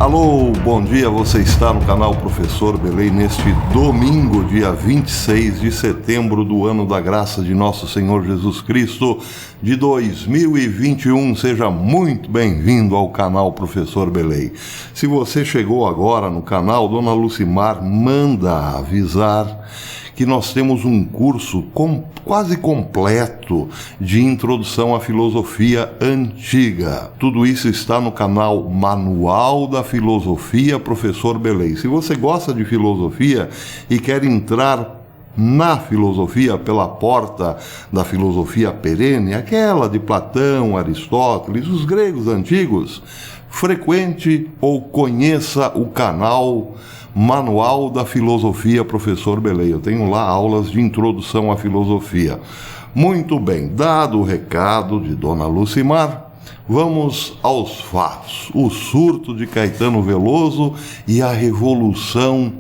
Alô, bom dia, você está no canal Professor Belém neste domingo, dia 26 de setembro do ano da graça de nosso Senhor Jesus Cristo de 2021. Seja muito bem-vindo ao canal Professor Belém. Se você chegou agora no canal, Dona Lucimar manda avisar que nós temos um curso quase completo de introdução à filosofia antiga. Tudo isso está no canal Manual da Filosofia Professor Belém. Se você gosta de filosofia e quer entrar na filosofia pela porta da filosofia perene, aquela de Platão, Aristóteles, os gregos antigos, frequente ou conheça o canal Manual da Filosofia Professor Belém. Eu tenho lá aulas de introdução à filosofia. Muito bem, dado o recado de Dona Lucimar, vamos aos fatos. O surto de Caetano Veloso e a revolução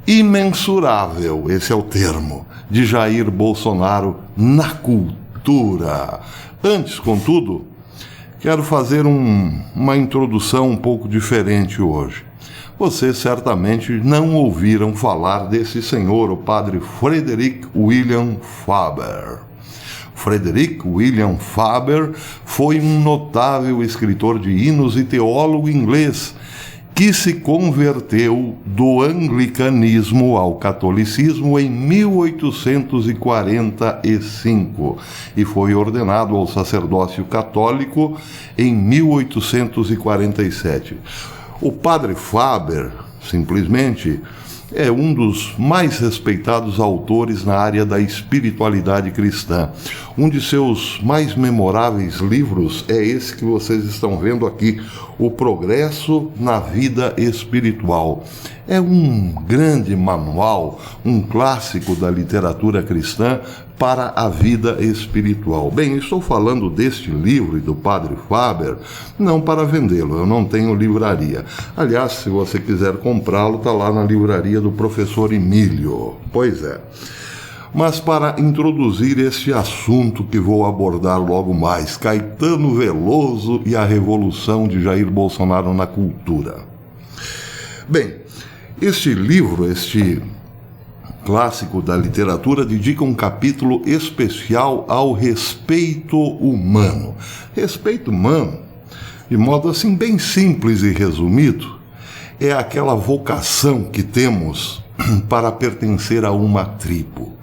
imensurável, esse é o termo, de Jair Bolsonaro na cultura. Antes, contudo, quero fazer uma introdução um pouco diferente hoje. Vocês certamente não ouviram falar desse senhor, o padre Frederick William Faber. Frederick William Faber foi um notável escritor de hinos e teólogo inglês que se converteu do anglicanismo ao catolicismo em 1845 e foi ordenado ao sacerdócio católico em 1847. O padre Faber, simplesmente, é um dos mais respeitados autores na área da espiritualidade cristã. Um de seus mais memoráveis livros é esse que vocês estão vendo aqui, O Progresso na Vida Espiritual. É um grande manual, um clássico da literatura cristã para a vida espiritual. Bem, estou falando deste livro e do padre Faber não para vendê-lo, eu não tenho livraria. Aliás, se você quiser comprá-lo, está lá na livraria do professor Emílio. Pois é. Mas para introduzir este assunto que vou abordar logo mais, Caetano Veloso e a revolução de Jair Bolsonaro na cultura. Bem, este livro, este clássico da literatura, dedica um capítulo especial ao respeito humano. Respeito humano, de modo assim bem simples e resumido, é aquela vocação que temos para pertencer a uma tribo,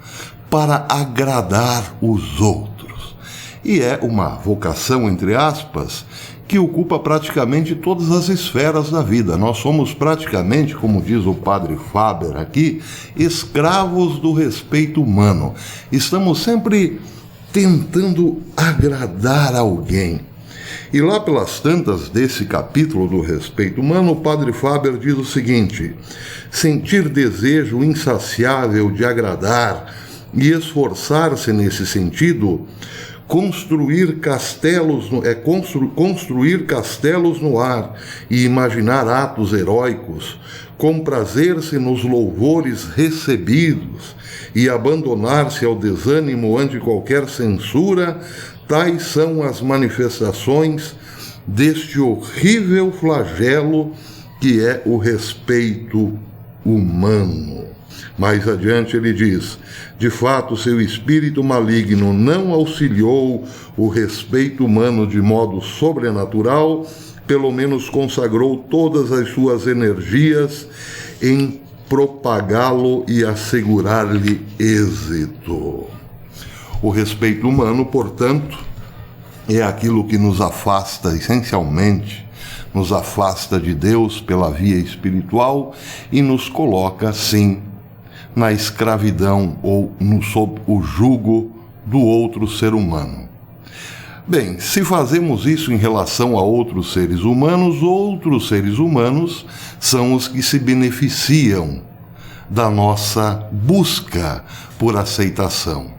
para agradar os outros. E é uma vocação, entre aspas, que ocupa praticamente todas as esferas da vida. Nós somos praticamente, como diz o padre Faber aqui, escravos do respeito humano. Estamos sempre tentando agradar alguém. E lá pelas tantas desse capítulo do respeito humano, o padre Faber diz o seguinte: sentir desejo insaciável de agradar e esforçar-se nesse sentido, construir castelos no ar e imaginar atos heróicos, comprazer-se nos louvores recebidos e abandonar-se ao desânimo ante qualquer censura, tais são as manifestações deste horrível flagelo que é o respeito humano. Mais adiante ele diz: de fato, seu espírito maligno não auxiliou o respeito humano de modo sobrenatural, pelo menos consagrou todas as suas energias em propagá-lo e assegurar-lhe êxito. O respeito humano, portanto, é aquilo que nos afasta essencialmente, nos afasta de Deus pela via espiritual e nos coloca, sim, na escravidão ou sob o jugo do outro ser humano. Bem, se fazemos isso em relação a outros seres humanos são os que se beneficiam da nossa busca por aceitação.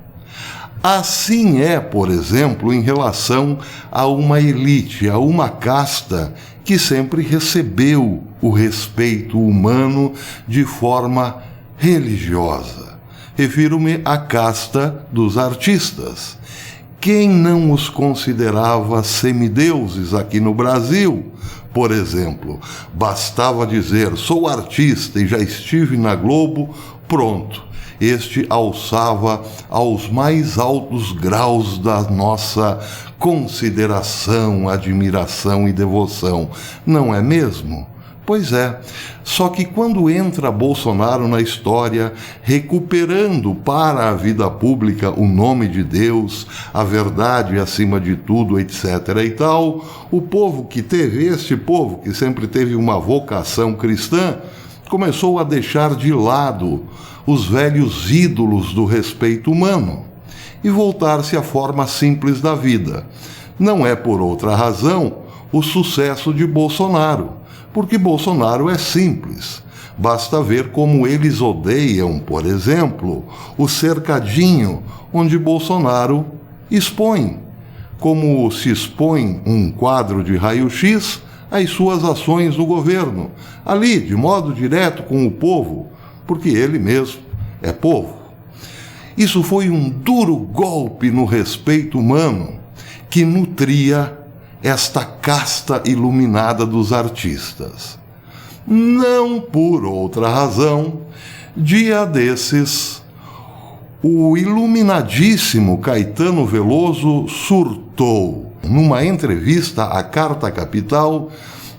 Assim é, por exemplo, em relação a uma elite, a uma casta que sempre recebeu o respeito humano de forma religiosa. Refiro-me à casta dos artistas, Quem não os considerava semideuses aqui no Brasil? Por exemplo, bastava dizer, sou artista e já estive na Globo, pronto. Este alçava aos mais altos graus da nossa consideração, admiração e devoção. Não é mesmo? Pois é, só que quando entra Bolsonaro na história, recuperando para a vida pública o nome de Deus, a verdade acima de tudo, etc. e tal, o povo que teve, este povo que sempre teve uma vocação cristã, começou a deixar de lado os velhos ídolos do respeito humano e voltar-se à forma simples da vida. Não é por outra razão o sucesso de Bolsonaro. Porque Bolsonaro é simples. Basta ver como eles odeiam, por exemplo, o cercadinho onde Bolsonaro expõe. Como se expõe um quadro de raio-x às suas ações no governo, ali, de modo direto com o povo, porque ele mesmo é povo. Isso foi um duro golpe no respeito humano que nutria esta casta iluminada dos artistas. Não por outra razão, dia desses, o iluminadíssimo Caetano Veloso surtou. Numa entrevista à Carta Capital,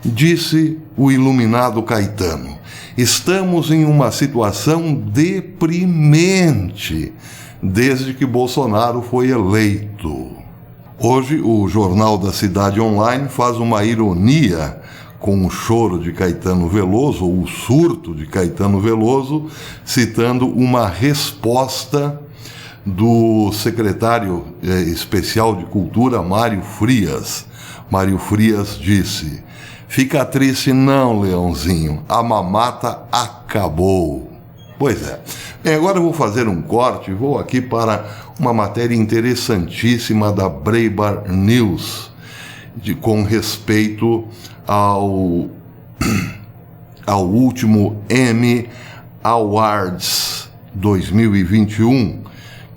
disse o iluminado Caetano: estamos em uma situação deprimente desde que Bolsonaro foi eleito. Hoje, o Jornal da Cidade Online faz uma ironia com o choro de Caetano Veloso, ou o surto de Caetano Veloso, citando uma resposta do secretário especial de Cultura, Mário Frias. Mário Frias disse: fica triste não, Leãozinho, a mamata acabou. Pois é. Bem, agora eu vou fazer um corte, vou aqui para uma matéria interessantíssima da Breitbart News, com respeito ao último Emmy Awards 2021,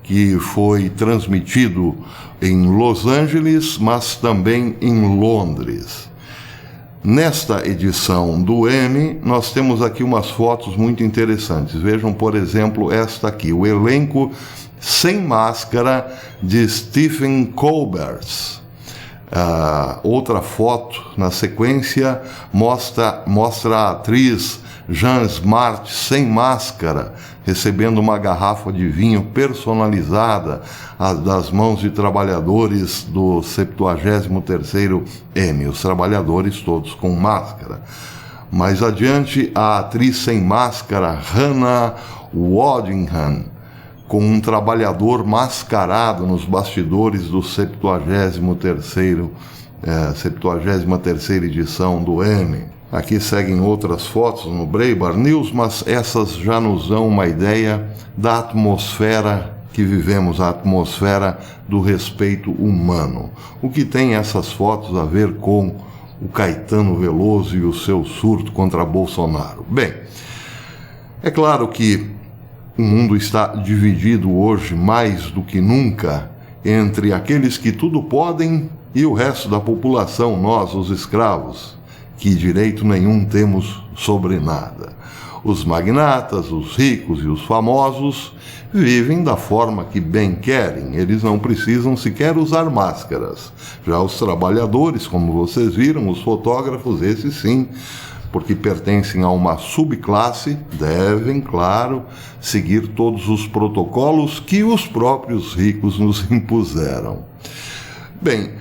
que foi transmitido em Los Angeles, mas também em Londres. Nesta edição do Emmy, nós temos aqui umas fotos muito interessantes. Vejam, por exemplo, esta aqui, o elenco sem máscara de Stephen Colbert. Outra foto, na sequência, mostra a atriz Jean Smart sem máscara, recebendo uma garrafa de vinho personalizada das mãos de trabalhadores do 73º Emmy, os trabalhadores todos com máscara. Mais adiante, a atriz sem máscara Hannah Waddingham, com um trabalhador mascarado nos bastidores do 73ª edição do Emmy. Aqui seguem outras fotos no Breitbart News, mas essas já nos dão uma ideia da atmosfera que vivemos, a atmosfera do respeito humano. O que tem essas fotos a ver com o Caetano Veloso e o seu surto contra Bolsonaro? Bem, é claro que o mundo está dividido hoje mais do que nunca entre aqueles que tudo podem e o resto da população, nós, os escravos, que direito nenhum temos sobre nada. Os magnatas, os ricos e os famosos vivem da forma que bem querem. Eles não precisam sequer usar máscaras. Já os trabalhadores, como vocês viram, os fotógrafos, esses sim, porque pertencem a uma subclasse, devem, claro, seguir todos os protocolos que os próprios ricos nos impuseram. Bem,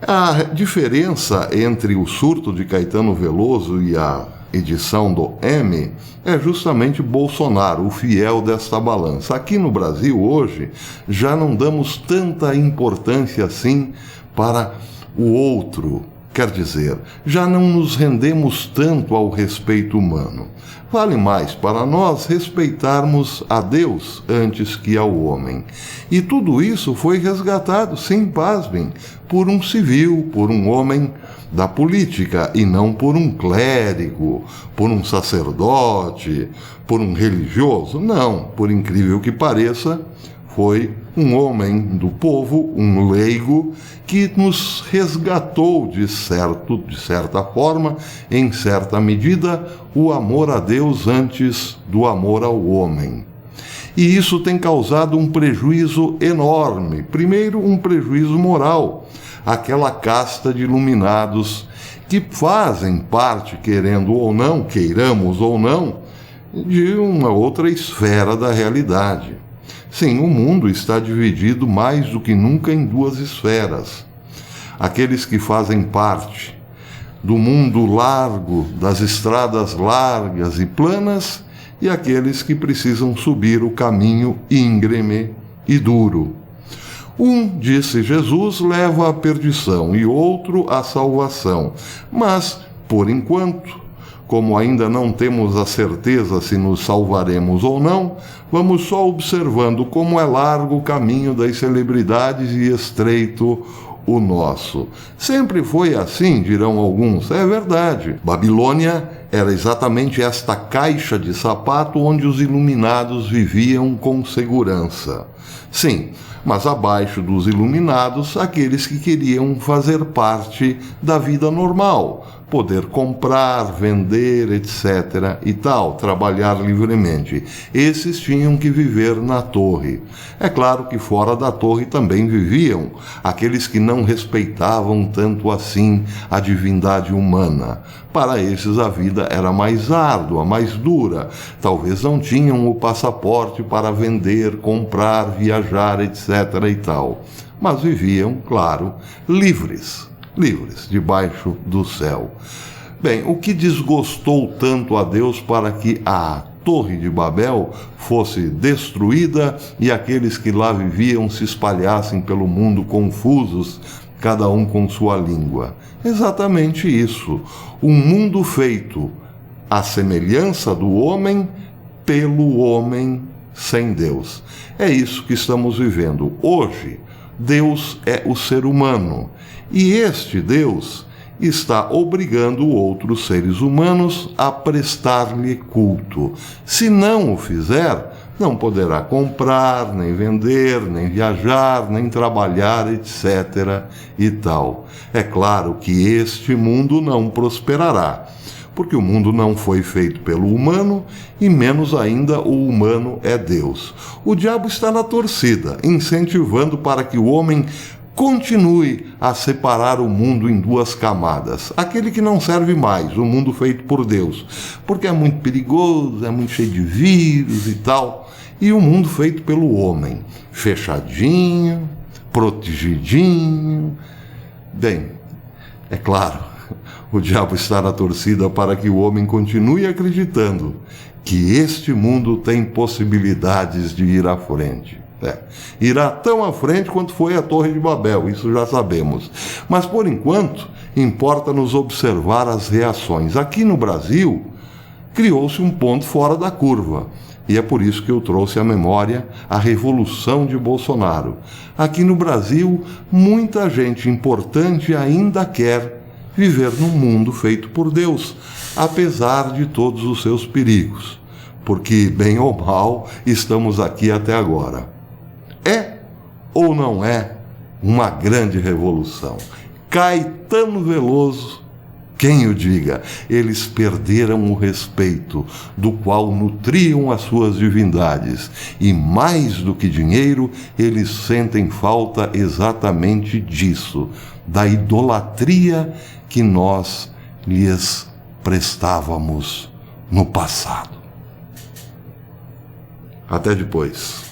a diferença entre o surto de Caetano Veloso e a edição do Emmy é justamente Bolsonaro, o fiel desta balança. Aqui no Brasil, hoje, já não damos tanta importância assim para o outro. Quer dizer, já não nos rendemos tanto ao respeito humano. Vale mais para nós respeitarmos a Deus antes que ao homem. E tudo isso foi resgatado, sim, pasmem, por um civil, por um homem da política, e não por um clérigo, por um sacerdote, por um religioso. Não, por incrível que pareça, foi um homem do povo, um leigo, que nos resgatou de certa forma, em certa medida, o amor a Deus antes do amor ao homem. E isso tem causado um prejuízo enorme. Primeiro, um prejuízo moral. Aquela casta de iluminados que fazem parte, querendo ou não, queiramos ou não, de uma outra esfera da realidade. Sim, o mundo está dividido mais do que nunca em duas esferas. Aqueles que fazem parte do mundo largo, das estradas largas e planas, e aqueles que precisam subir o caminho íngreme e duro. Um, disse Jesus, leva à perdição e outro à salvação. Mas, por enquanto, como ainda não temos a certeza se nos salvaremos ou não, vamos só observando como é largo o caminho das celebridades e estreito o nosso. Sempre foi assim, dirão alguns. É verdade. Babilônia era exatamente esta caixa de sapato onde os iluminados viviam com segurança. Sim, mas abaixo dos iluminados, aqueles que queriam fazer parte da vida normal, poder comprar, vender, etc. e tal, trabalhar livremente. Esses tinham que viver na torre. É claro que fora da torre também viviam aqueles que não respeitavam tanto assim a divindade humana. Para esses a vida era mais árdua, mais dura. Talvez não tinham o passaporte para vender, comprar, viajar, etc. e tal. Mas viviam, claro, livres, debaixo do céu. Bem, o que desgostou tanto a Deus para que a Torre de Babel fosse destruída e aqueles que lá viviam se espalhassem pelo mundo confusos, cada um com sua língua? Exatamente isso. Um mundo feito à semelhança do homem, pelo homem, sem Deus. É isso que estamos vivendo. Hoje, Deus é o ser humano. E este Deus está obrigando outros seres humanos a prestar-lhe culto. Se não o fizer, não poderá comprar, nem vender, nem viajar, nem trabalhar, etc. e tal. É claro que este mundo não prosperará, porque o mundo não foi feito pelo humano e menos ainda o humano é Deus. O diabo está na torcida, incentivando para que o homem continue a separar o mundo em duas camadas. Aquele que não serve mais, o mundo feito por Deus, porque é muito perigoso, é muito cheio de vírus e tal. E o mundo feito pelo homem, fechadinho, protegidinho. Bem, é claro, o diabo está na torcida para que o homem continue acreditando que este mundo tem possibilidades de ir à frente. Irá tão à frente quanto foi a Torre de Babel, isso já sabemos. Mas, por enquanto, importa-nos observar as reações. Aqui no Brasil, criou-se um ponto fora da curva. E é por isso que eu trouxe à memória a Revolução de Bolsonaro. Aqui no Brasil, muita gente importante ainda quer viver num mundo feito por Deus, apesar de todos os seus perigos. Porque, bem ou mal, estamos aqui até agora. É ou não é uma grande revolução? Caetano Veloso, quem o diga, eles perderam o respeito do qual nutriam as suas divindades e, mais do que dinheiro, eles sentem falta exatamente disso, da idolatria que nós lhes prestávamos no passado. Até depois.